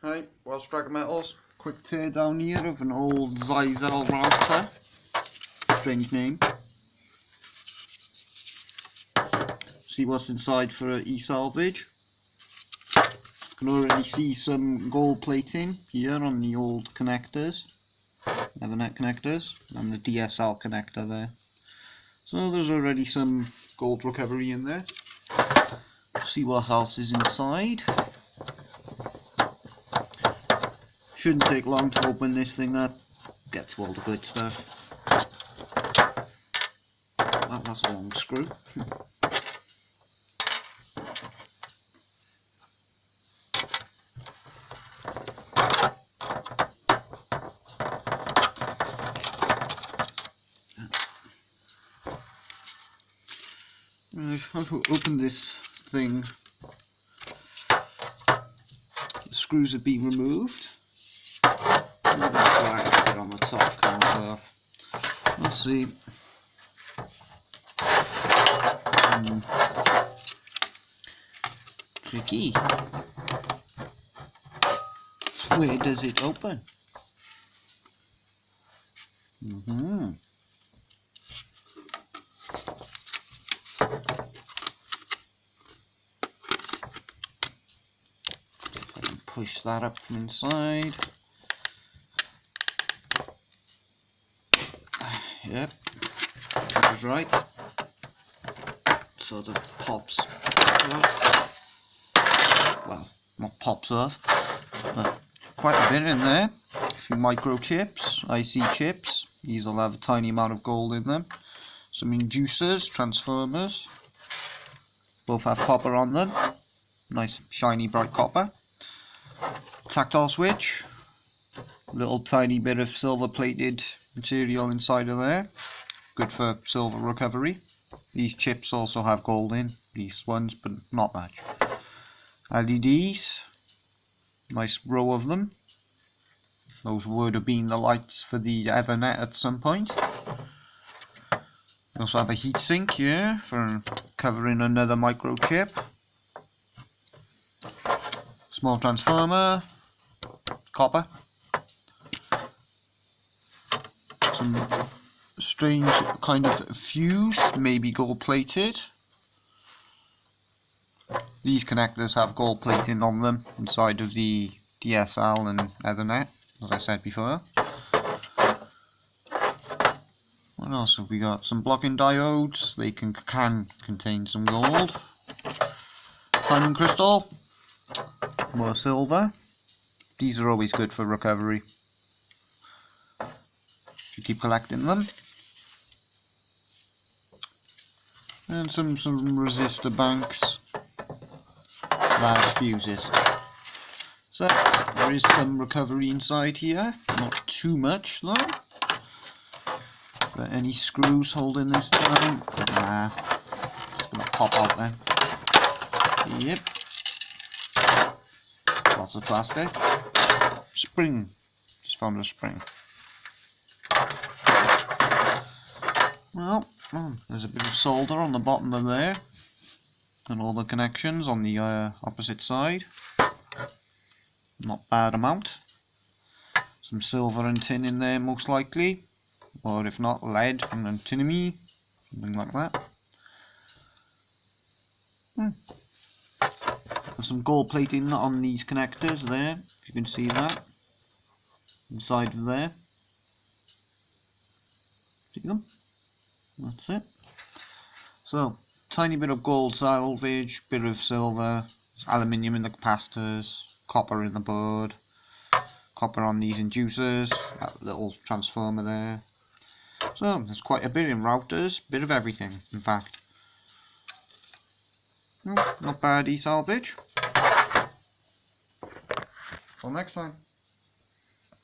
Hi, Welsh Dragon Metals. Quick tear down here of an old Zyzel router. Strange name. See what's inside for e-salvage. Can already see some gold plating here on the old connectors, Ethernet connectors, and the DSL connector there. So there's already some gold recovery in there. See what else is inside. Shouldn't take long to open this thing up. Get to all the good stuff. That's a long screw. I've opened this thing. The screws have been removed. Black on the top comes off. Let's see. Tricky. Where does it open? Push that up from inside. Yep, that was right. Sort of pops off. Well, not pops off, but quite a bit in there. A few microchips, IC chips. These will have a tiny amount of gold in them. Some inducers, transformers. Both have copper on them. Nice shiny bright copper. Tactile switch. Little tiny bit of silver plated material inside of there. Good for silver recovery. These chips also have gold in, these ones, but not much. LEDs. Nice row of them. Those would have been the lights for the Ethernet at some point. We also have a heatsink here for covering another microchip. Small transformer. Copper. Some strange kind of fuse, maybe gold plated. These connectors have gold plating on them inside of the DSL and Ethernet, as I said before. What else have we got? Some blocking diodes. They can contain some gold. Timing crystal. More silver. These are always good for recovery. You keep collecting them. And some resistor banks. Large fuses. So there is some recovery inside here. Not too much though. Got any screws holding this down? Nah. It's gonna pop out then. Yep. Lots of plastic. Spring. Just found a spring. Well, there's a bit of solder on the bottom of there. And all the connections on the opposite side. Not bad amount. Some silver and tin in there most likely. Or if not, lead and antimony. Something like that. There's some gold plating on these connectors there. If you can see that. Inside of there. See them? That's it. So, tiny bit of gold salvage, bit of silver, aluminium in the capacitors, copper in the board, copper on these inducers, that little transformer there. So, there's quite a bit in routers, bit of everything, in fact. Well, not bad e-salvage. Till next time.